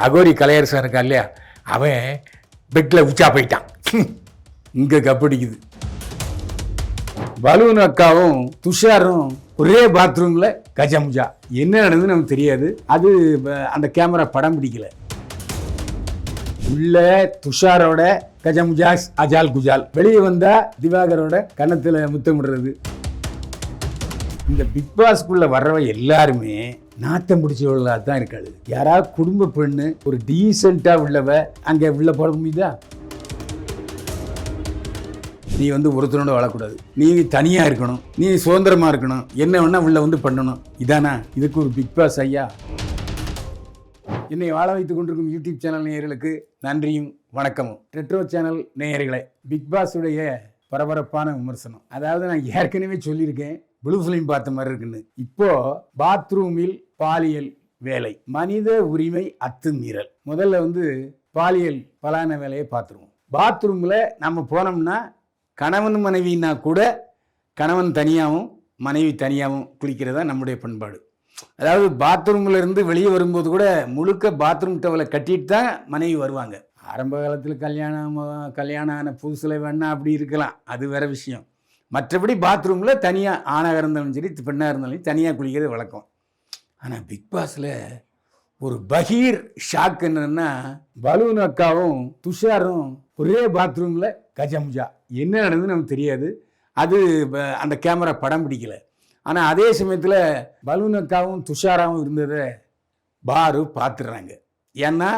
அகோரி கலையரசன் இருக்கா இல்லையா, அவன் பெட்டில் உச்சா போயிட்டான். இங்கே கப்படிக்குது. பலூன் அக்காவும் துஷாரும் ஒரே பாத்ரூமில் கஜமுஜா. என்ன நடந்ததுன்னு நமக்கு தெரியாது. அது அந்த கேமரா படம் பிடிக்கல. உள்ள துஷாரோட கஜமுஜாஸ் அஜால் குஜால், வெளியே வந்தா திவாகரோட கன்னத்தில் முத்தமிடுறது. இந்த பிக் பாஸ்க்குள்ள வர்றவ எல்லாருமே நாட்டம் பிடிச்சவர்களா தான் இருக்காது. யாராவது குடும்ப பெண்ணு ஒரு டீசெண்டா உள்ளவ அங்க உள்ள போட முடியுதா? நீ ஒருத்தனோட வாழக்கூடாது, நீ தனியா இருக்கணும், நீ சுதந்திரமா இருக்கணும், என்ன வேணா உள்ள பண்ணணும். இதானா இதுக்கு ஒரு பிக் பாஸ் ஐயா? என்னை வாழ வைத்துக் கொண்டிருக்கும் யூடியூப் சேனல் நேயர்களுக்கு நன்றியும் வணக்கமும். ரெட்ரோ சேனல் நேயர்களே, பிக் பாஸுடைய பரபரப்பான விமர்சனம். அதாவது நான் ஏற்கனவே சொல்லியிருக்கேன், ப்ளூ ஃபிலிம் பார்த்த மாதிரி இருக்குன்னு. இப்போ பாத்ரூமில் பாலியல் வேலை, மனித உரிமை அத்துமீறல். முதல்ல பாலியல் பலான வேலையை பார்த்துருவோம். பாத்ரூம்ல நம்ம போனோம்னா கணவன் மனைவின்னா கூட கணவன் தனியாகவும் மனைவி தனியாகவும் குளிக்கிறதா நம்முடைய பண்பாடு. அதாவது பாத்ரூம்ல இருந்து வெளியே வரும்போது கூட முழுக்க பாத்ரூம் டவலை கட்டிட்டு தான் மனைவி வருவாங்க. ஆரம்ப காலத்தில் கல்யாணம் ஆன புதுசில் வேணா அப்படி இருக்கலாம், அது வேற விஷயம். மற்றபடி பாத்ரூமில் தனியாக ஆணாக இருந்தாலும் சரி பெண்ணாக இருந்தாலும் தனியாக குளிக்கிறது வழக்கம். ஆனால் பிக் பாஸில் ஒரு பகீர் ஷாக் என்னன்னா, பலூன் அக்காவும் துஷாரும் ஒரே பாத்ரூமில் கஜமுஜா. என்ன நடந்ததுன்னு நமக்கு தெரியாது. அது அந்த கேமரா படம் பிடிக்கல. ஆனால் அதே சமயத்தில் பலூன் அக்காவும் துஷாராவும் இருந்ததை பாரு பார்த்துடுறாங்க. ஏன்னா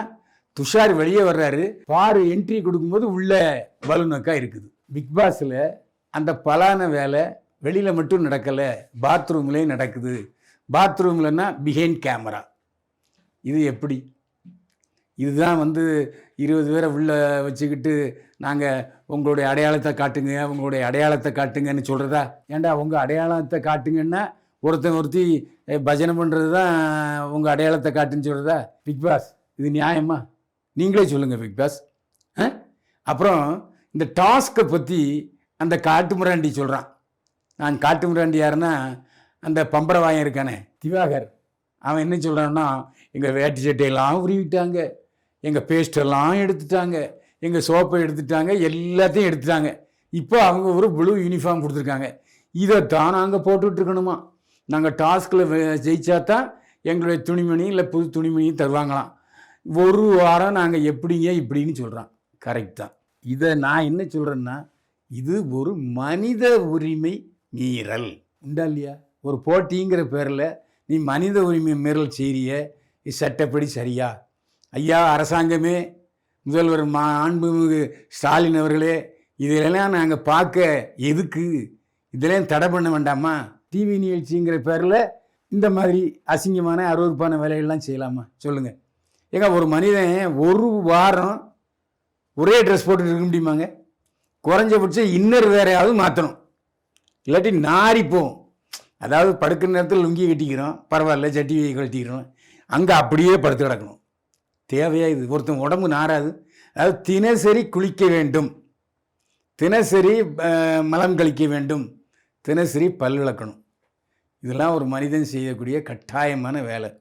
துஷார் வெளியே வர்றாரு, பாரு என்ட்ரி கொடுக்கும்போது உள்ள பலூன் அக்கா இருக்குது. பிக் பாஸில் அந்த பலான வேலை வெளியில் மட்டும் நடக்கலை, பாத்ரூம்லேயும் நடக்குது. பாத்ரூம்லன்னா பிஹைண்ட் கேமரா. இது எப்படி? இதுதான் 20 பேரை உள்ளே வச்சுக்கிட்டு நாங்கள் உங்களுடைய அடையாளத்தை காட்டுங்க, உங்களுடைய அடையாளத்தை காட்டுங்கன்னு சொல்கிறதா? ஏண்டா உங்கள் அடையாளத்தை காட்டுங்கன்னா ஒருத்தி பஜனை பண்ணுறது தான் உங்கள் அடையாளத்தை காட்டுன்னு சொல்கிறதா? பிக் பாஸ் இது நியாயமா? நீங்களே சொல்லுங்கள் பிக் பாஸ். அப்புறம் இந்த டாஸ்க்கை பற்றி அந்த காட்டுமிராண்டி சொல்கிறான். நான் காட்டுமிராண்டி யாருன்னா அந்த பம்பரவாயம் இருக்கானே திவாகர். அவன் என்ன சொல்கிறான்னா, எங்கள் வேட்டி சட்டையெல்லாம் உருவிட்டாங்க, எங்கள் பேஸ்டெல்லாம் எடுத்துட்டாங்க, எங்கள் சோப்பை எடுத்துட்டாங்க, எல்லாத்தையும் எடுத்துட்டாங்க. இப்போ அவங்க ஒரு ப்ளூ யூனிஃபார்ம் கொடுத்துருக்காங்க. இதைத்தான் நாங்கள் போட்டுட்ருக்கணுமா? நாங்கள் டாஸ்கில் ஜெயிச்சா தான் எங்களுடைய துணிமணி இல்லை புது துணிமணியும் தருவாங்களாம். ஒரு வாரம் நாங்கள் எப்படிங்க இப்படின்னு சொல்கிறான். கரெக்ட் தான். இதை நான் என்ன சொல்கிறேன்னா, இது ஒரு மனித உரிமை மீறல். உண்டா இல்லையா? ஒரு போட்டிங்கிற பேரில் நீ மனித உரிமை மீறல் செய்கிறிய, சட்டப்படி சரியா? ஐயா அரசாங்கமே, முதல்வர் மாண்புமிகு ஸ்டாலின் அவர்களே, இதெல்லாம் நாங்கள் பார்க்க எதுக்கு? இதெல்லாம் தடை பண்ண வேண்டாமா? டிவி நிகழ்ச்சிங்கிற பேரில் இந்த மாதிரி அசிங்கமான அருவருப்பான வேலைகள்லாம் செய்யலாமா? சொல்லுங்கள். ஏங்க ஒரு மனிதன் ஒரு வாரம் ஒரே ட்ரெஸ் போட்டுட்டு இருக்க முடியுமாங்க? குறைஞ்சபட்சம் இன்னர் வேறையாவது மாற்றணும், இல்லாட்டி நாரிப்போம். அதாவது படுக்கிற நேரத்தில் லுங்கி கட்டிக்கிறோம், பரவாயில்ல, சட்டி கட்டிக்கிறோம், அங்கே அப்படியே படுத்து கிடக்கணும். தேவையா இது? ஒருத்தன் உடம்பு நாராது. அதாவது தினசரி குளிக்க வேண்டும், தினசரி மலம் கழிக்க வேண்டும், தினசரி பல் விளக்கணும். இதெல்லாம் ஒரு மனிதன் செய்யக்கூடிய கட்டாயமான வேலை.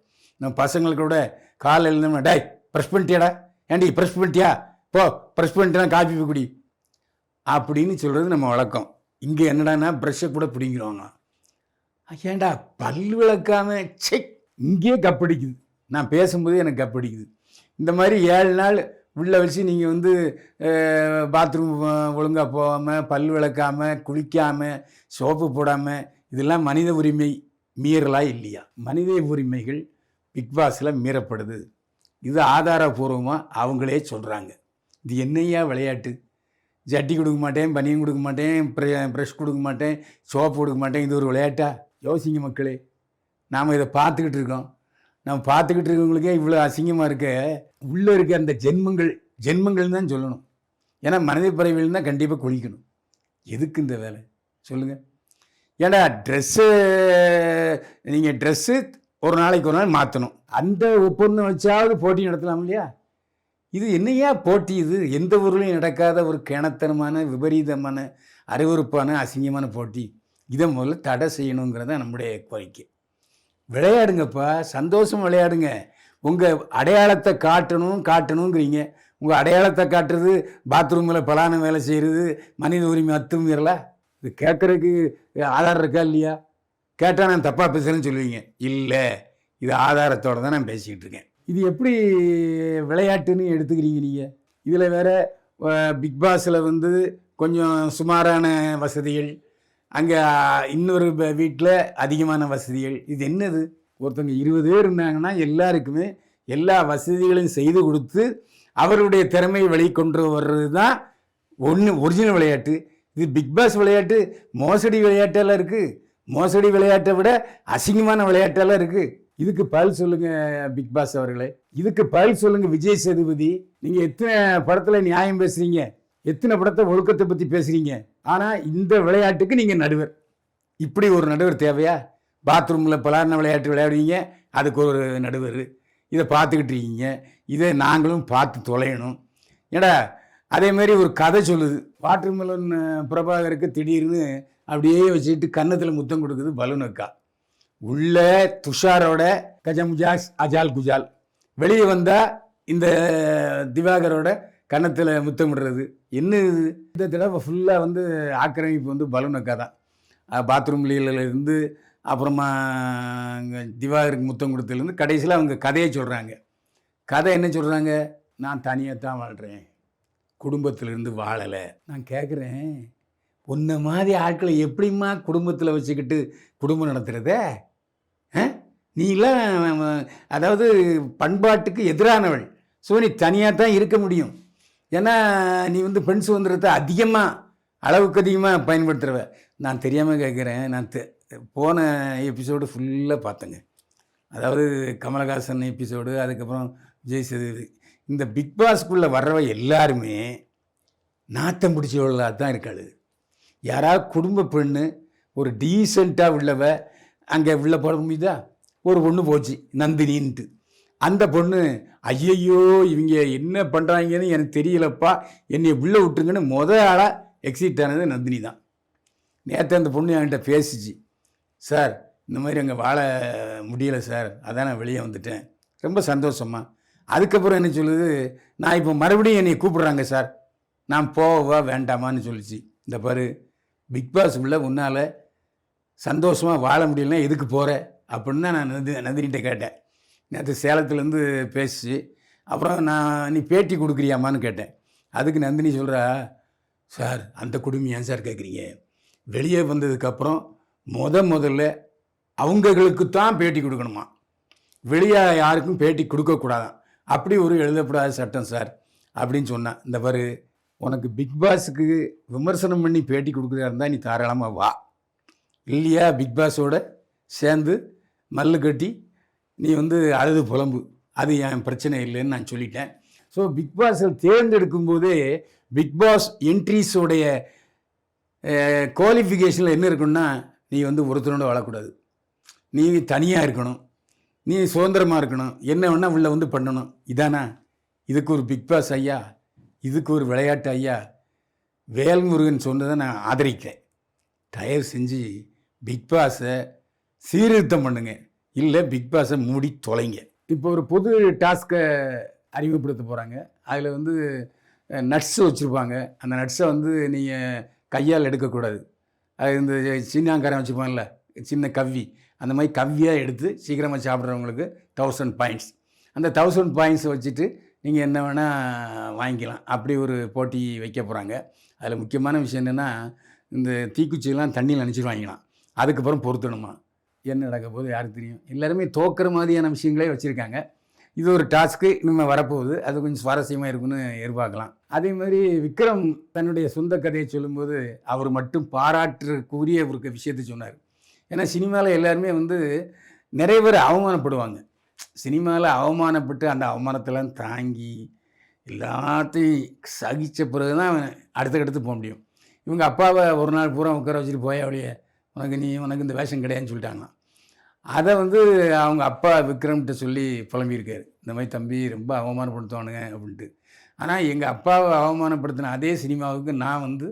நம்ம பசங்களுக்கு கூட காலையில் எழுந்தோம்னா, டேய் ப்ரெஷ் பண்ணிட்டியாடா, ஏண்டி ப்ரெஷ் பண்ணிட்டியா, போ ப்ரெஷ் பண்ணிட்டேன்னா காஃபி குடி அப்படின்னு சொல்கிறது நம்ம வழக்கம். இங்கே என்னடான்னா ப்ரெஷ்ஷை கூட பிடிங்கிறோங்க. ஏண்டா பல் விளக்காம செக், இங்கேயே கப்படிக்குது. நான் பேசும்போது எனக்கு கப்படிக்குது. இந்த மாதிரி 7 நாள் உள்ளே வச்சு நீங்கள் பாத்ரூம் ஒழுங்காக போகாமல், பல் விளக்காமல், குளிக்காமல், சோப்பு போடாமல், இதெல்லாம் மனித உரிமை மீறலா இல்லையா? மனித உரிமைகள் பிக் பாஸில் மீறப்படுது. இது ஆதாரபூர்வமாக அவங்களே சொல்கிறாங்க. இது என்னையா விளையாட்டு? ஜட்டி கொடுக்க மாட்டேன், பனியன் கொடுக்க மாட்டேன், ப்ரெஷ் கொடுக்க மாட்டேன், சோப்பு கொடுக்க மாட்டேன், இது ஒரு விளையாட்டா? யோசிங்க மக்களே. நாம் இதை பார்த்துக்கிட்டு இருக்கோம். நம்ம பார்த்துக்கிட்டு இருக்கவங்களுக்கே இவ்வளோ அசிங்கமாக இருக்க, உள்ளே இருக்க அந்த ஜென்மங்கள் தான் சொல்லணும். ஏன்னா மனித பிறவிகள் தான் கண்டிப்பாக குளிக்கணும். எதுக்கு இந்த வேலை சொல்லுங்கள்? ஏன்னா ட்ரெஸ்ஸு ஒரு நாளைக்கு ஒரு நாள் மாற்றணும், அந்த ஒப்பந்தம் வச்சாவது போட்டி நடத்தலாம் இல்லையா? இது என்னையா போட்டி? இது எந்த ஊர்லையும் நடக்காத ஒரு கிணத்தனமான விபரீதமான அறிவுறுப்பான அசிங்கமான போட்டி. இதை முதல்ல தடை செய்யணுங்கிறத நம்முடைய கோரிக்கை. விளையாடுங்கப்பா, சந்தோஷம் விளையாடுங்க. உங்கள் அடையாளத்தை காட்டணுங்கிறீங்க. உங்கள் அடையாளத்தை காட்டுறது பாத்ரூமில் பலான வேலை செய்கிறது, மனித உரிமை அத்துமீறலா? இது கேட்குறதுக்கு ஆதாரம் இருக்கா இல்லையா? கேட்டால் நான் தப்பாக பேசுகிறேன்னு சொல்லுவீங்க. இல்லை, இது ஆதாரத்தோடு தான் நான் பேசிக்கிட்டு இருக்கேன். இது எப்படி விளையாட்டுன்னு எடுத்துக்கிறீங்க நீங்கள்? இதில் வேற பிக் பாஸில் வந்து கொஞ்சம் சுமாரான வசதிகள், அங்கே இன்னொரு வீட்டில் அதிகமான வசதிகள். இது என்னது? ஒருத்தவங்க 20 பேர் இருந்தாங்கன்னா எல்லாருக்குமே எல்லா வசதிகளையும் செய்து கொடுத்து அவருடைய திறமையை வெளிக்கொண்டு வர்றது தான் ஒரிஜினல் விளையாட்டு. இது பிக் பாஸ் விளையாட்டு மோசடி விளையாட்டெல்லாம் இருக்குது. மோசடி விளையாட்டை விட அசிங்கமான விளையாட்டெல்லாம் இருக்குது. இதுக்கு பதில் சொல்லுங்க பிக் பாஸ் அவர்களே. இதுக்கு பதில் சொல்லுங்க விஜய் சேதுபதி. நீங்கள் எத்தனை படத்தில் நியாயம் பேசுகிறீங்க, எத்தனை படத்தை ஒழுக்கத்தை பற்றி பேசுகிறீங்க. ஆனால் இந்த விளையாட்டுக்கு நீங்கள் நடுவர். இப்படி ஒரு நடுவர் தேவையா? பாத்ரூமில் பலான விளையாட்டு விளையாடுவீங்க, அதுக்கு ஒரு நடுவர். இதை பார்த்துக்கிட்டு இருக்கீங்க. இதை நாங்களும் பார்த்து தொலையணும். ஏடா அதேமாரி ஒரு கதை சொல்லுது. வாட்டர்மெலன் பிரபாகருக்கு திடீர்னு அப்படியே வச்சுக்கிட்டு கன்னத்தில் முத்தம் கொடுக்குது பலூனக்கா. உள்ள துஷாரோட கஜமுஜாஸ் அஜால் குஜால், வெளியே வந்தால் இந்த திவாகரோட கன்னத்தில் முத்தமிடுறது. என்ன இது? இந்த தடவை ஃபுல்லாக வந்து ஆக்கிரமிப்பு வந்து பலூனக்கா தான். பாத்ரூம்லேருந்து அப்புறமா திவாகருக்கு முத்தம் கொடுத்ததுலேருந்து கடைசியில் அவங்க கதையை சொல்கிறாங்க. கதை என்ன சொல்கிறாங்க? நான் தனியாக தான் வாழ்கிறேன், குடும்பத்திலேருந்து வாழலை. நான் கேட்குறேன், உன்னை மாதிரி ஆட்களை எப்படிம்மா குடும்பத்தில் வச்சுக்கிட்டு குடும்பம் நடத்துகிறத? நீலாம் அதாவது பண்பாட்டுக்கு எதிரானவள். ஸோ நீ தனியாக தான் இருக்க முடியும். ஏன்னா நீ வந்து பெண் சுதந்திரத்தை அளவுக்கு அதிகமாக பயன்படுத்துகிறவ. நான் தெரியாமல் கேட்குறேன். நான் போன எபிசோடு ஃபுல்லாக பார்த்தேங்க. அதாவது கமலஹாசன் எபிசோடு, அதுக்கப்புறம் விஜய் சேதுபதி. இந்த பிக் பாஸ்க்குள்ளே வர்றவ எல்லாருமே நாத்தம் பிடிச்சவளாக தான் இருக்காள். யாராவது குடும்ப பெண்ணு ஒரு டீசெண்டாக உள்ளவ அங்கே உள்ள போட முடியுதா? ஒரு பொண்ணு போச்சு நந்தினின்ட்டு. அந்த பொண்ணு ஐயையோ இவங்க என்ன பண்ணுறாங்கன்னு எனக்கு தெரியலப்பா, என்னை உள்ளே விட்டுருங்கன்னு ஆளாக எக்ஸிட் ஆனது நந்தினி தான். நேற்று அந்த பொண்ணு என்கிட்ட பேசிச்சு. சார், இந்த மாதிரி அங்கே வாழ முடியலை சார், அதான் நான் வெளியே வந்துட்டேன். ரொம்ப சந்தோஷமா. அதுக்கப்புறம் என்ன சொல்லுது, நான் இப்போ மறுபடியும் என்னை கூப்பிட்றாங்க சார், நான் போவா வேண்டாமான்னு சொல்லிச்சு. இந்த பாரு, பிக் பாஸ் உள்ள உன்னால் சந்தோஷமாக வாழ முடியலன்னா எதுக்கு போகிற அப்படின்னு தான் நான் நந்தினிகிட்ட கேட்டேன். நேற்று சேலத்துலேருந்து பேசிச்சு. அப்புறம் நீ பேட்டி கொடுக்குறியாமான்னு கேட்டேன். அதுக்கு நந்தினி சொல்கிறா, சார் அந்த குடும்பம் ஏன் சார் கேட்குறீங்க? வெளியே வந்ததுக்கப்புறம் முதல்ல அவங்களுக்கு தான் பேட்டி கொடுக்கணுமா, வெளியே யாருக்கும் பேட்டி கொடுக்கக்கூடாதான். அப்படி ஒரு எழுதப்படாத சட்டம் சார் அப்படின்னு சொன்னான். இந்த பாரு, உனக்கு பிக் பாஸுக்கு விமர்சனம் பண்ணி பேட்டி கொடுக்குறதா இருந்தால் நீ தாராளமாக வா. இல்லையா பிக் பாஸோட சேர்ந்து மல்லு கட்டி நீ வந்து அழுது புலம்பு, அது என் பிரச்சனை இல்லைன்னு நான் சொல்லிட்டேன். ஸோ பிக் பாஸில் தேர்ந்தெடுக்கும் போதே பிக் பாஸ் என்ட்ரிஸோடைய குவாலிஃபிகேஷனில் என்ன இருக்குன்னா, நீ வந்து ஒருத்தரோட வாழக்கூடாது, நீ தனியாக இருக்கணும், நீ சுதந்திரமாக இருக்கணும், என்ன வேணால் உள்ள வந்து பண்ணணும். இதானா? இதுக்கு ஒரு பிக் பாஸ் ஐயா, இதுக்கு ஒரு விளையாட்டு ஐயா வேல்முருகன் சொன்னதை நான் ஆதரிக்கிறேன். தயவு செஞ்சு பிக் பாஸை சீர்திருத்தம் பண்ணுங்க, இல்லை பிக் பாஸை மூடி தொலைங்க. இப்போ ஒரு புது டாஸ்க்கை அறிமுகப்படுத்த போகிறாங்க. அதில் வந்து நட்ஸ் வச்சுருப்பாங்க. அந்த நட்ஸை வந்து நீங்கள் கையால் எடுக்கக்கூடாது. அது இந்த சின்னாங்காரம் வச்சுப்பாங்கல்ல, சின்ன கவ்வி, அந்த மாதிரி கவ்வியாக எடுத்து சீக்கிரமாக சாப்பிட்றவங்களுக்கு 1000 பாயிண்ட்ஸ். அந்த 1000 பாயிண்ட்ஸை வச்சுட்டு நீங்கள் என்ன வேணால் வாங்கிக்கலாம். அப்படி ஒரு போட்டி வைக்க போகிறாங்க. அதில் முக்கியமான விஷயம் என்னென்னா, இந்த தீக்குச்சியெல்லாம் தண்ணியில் நினச்சிடுவாங்களாம். அதுக்கப்புறம் பொறுத்தணுமா. என்ன நடக்க போது யாருக்கு தெரியும். எல்லாருமே தோக்கிற மாதிரியான விஷயங்களே வச்சுருக்காங்க. இது ஒரு டாஸ்க்கு இனிமேல் வரப்போகுது. அது கொஞ்சம் சுவாரஸ்யமாக இருக்குன்னு எதிர்பார்க்கலாம். அதே மாதிரி விக்ரம் தன்னுடைய சொந்த கதையை சொல்லும்போது அவர் மட்டும் பாராட்டுக்குரிய ஒரு விஷயத்தை சொன்னார். ஏன்னா சினிமாவில் எல்லாருமே வந்து நிறைய பேர் அவமானப்படுவாங்க. சினிமாவில் அவமானப்பட்டு அந்த அவமானத்தெல்லாம் தாங்கி எல்லாத்தையும் சகித்த பிறகு தான் அடுத்தடுத்து போக முடியும். இவங்க அப்பாவை ஒரு நாள் பூரா உட்கார வச்சுட்டு போய் அப்படியே உனக்கு இந்த வேஷம் கிடையாதுன்னு சொல்லிட்டாங்களாம். அதை வந்து அவங்க அப்பா விக்ரம்கிட்ட சொல்லி புலம்பியிருக்காரு. இந்த மாதிரி தம்பி ரொம்ப அவமானப்படுத்துவானுங்க அப்படின்ட்டு. ஆனால் எங்கள் அப்பாவை அவமானப்படுத்தின அதே சினிமாவுக்கு நான் வந்து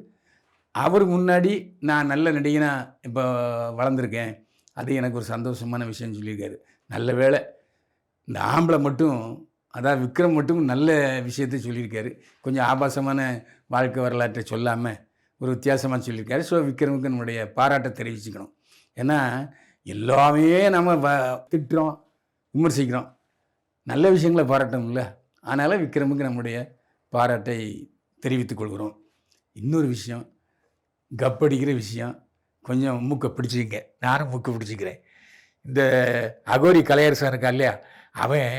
அவருக்கு முன்னாடி நான் நல்ல நடிகனாக இப்போ வளர்ந்துருக்கேன். அது எனக்கு ஒரு சந்தோஷமான விஷயம்னு சொல்லியிருக்காரு. நல்ல வேளை இந்த ஆம்பளை மட்டும், அதாவது விக்ரம் மட்டும் நல்ல விஷயத்தை சொல்லியிருக்காரு. கொஞ்சம் ஆபாசமான வாழ்க்கை வரலாற்றை சொல்லாமல் ஒரு வித்தியாசமாக சொல்லியிருக்காரு. ஸோ விக்ரமுக்கு நம்முடைய பாராட்டை தெரிவிச்சுக்கணும். ஏன்னா எல்லாமே நம்ம திட்டுறோம், விமர்சிக்கிறோம், நல்ல விஷயங்களை பாராட்டணும்ல. அதனால் விக்ரமுக்கு நம்முடைய பாராட்டை தெரிவித்துக் கொள்கிறோம். இன்னொரு விஷயம், கப்படிக்கிற விஷயம், கொஞ்சம் மூக்கை பிடிச்சிங்க. நானும் மூக்கை பிடிச்சிக்கிறேன். இந்த அகோரி கலையரசன் இருக்கா இல்லையா, அவன்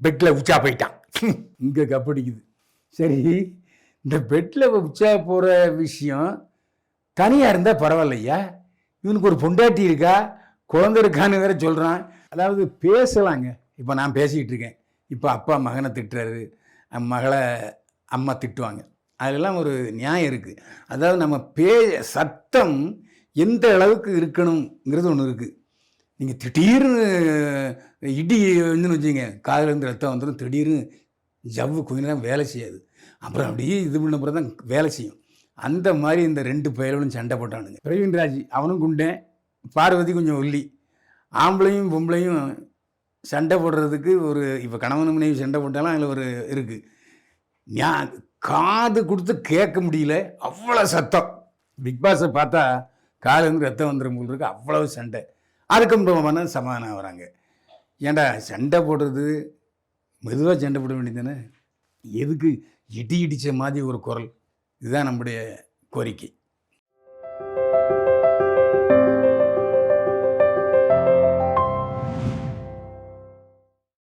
பெட்டில் உச்சா போயிட்டான். இங்கே கப்படிக்குது. சரி, இந்த பெட்டில் உச்சா போகிற விஷயம் தனியாக இருந்தால் பரவாயில்லையா, இவனுக்கு ஒரு பொண்டாட்டி இருக்கா, குழந்தை இருக்கான்னு வேற சொல்கிறான். அதாவது பேசலாங்க. இப்போ நான் பேசிக்கிட்டு இருக்கேன், இப்போ அப்பா மகனை திட்டுறாரு, மகளை அம்மா திட்டுவாங்க. அதெல்லாம் ஒரு நியாயம் இருக்குது. அதாவது நம்ம சத்தம் எந்த அளவுக்கு இருக்கணுங்கிறது ஒன்று இருக்குது. நீங்கள் திடீர்னு இடி வந்துன்னு வச்சுங்க, காதுலேருந்து ரத்தம் வந்துடும், திடீர்னு ஜவ்வு கொஞ்ச நேரம் வேலை செய்யாது, அப்புறம் அப்படியே இது பண்ண பிறகு தான் வேலை செய்யும். அந்த மாதிரி இந்த 2 பயலும் சண்டை போட்டானுங்க. பிரவீன்ராஜ் அவனும் குண்டேன், பார்வதி கொஞ்சம் ஒல்லி. ஆம்பளையும் பொம்பளையும் சண்டை போடுறதுக்கு ஒரு, இப்போ கணவன் மனைவி சண்டை போட்டாலும் அதில் ஒரு இருக்குது. காது கொடுத்து கேட்க முடியல, அவ்வளோ சத்தம். பிக் பாஸை பார்த்தா காதுலேருந்து ரத்தம் வந்துடும் போல் இருக்கு, அவ்வளவு சண்டை. அதுக்கப்புறமான சமாதானம் ஆகிறாங்க. ஏன்டா சண்டை போடுறது மெதுவாக சண்டை போட வேண்டியது தானே, எதுக்கு இடி இடித்த மாதிரி ஒரு குரல்? இதுதான் நம்முடைய கோரிக்கை.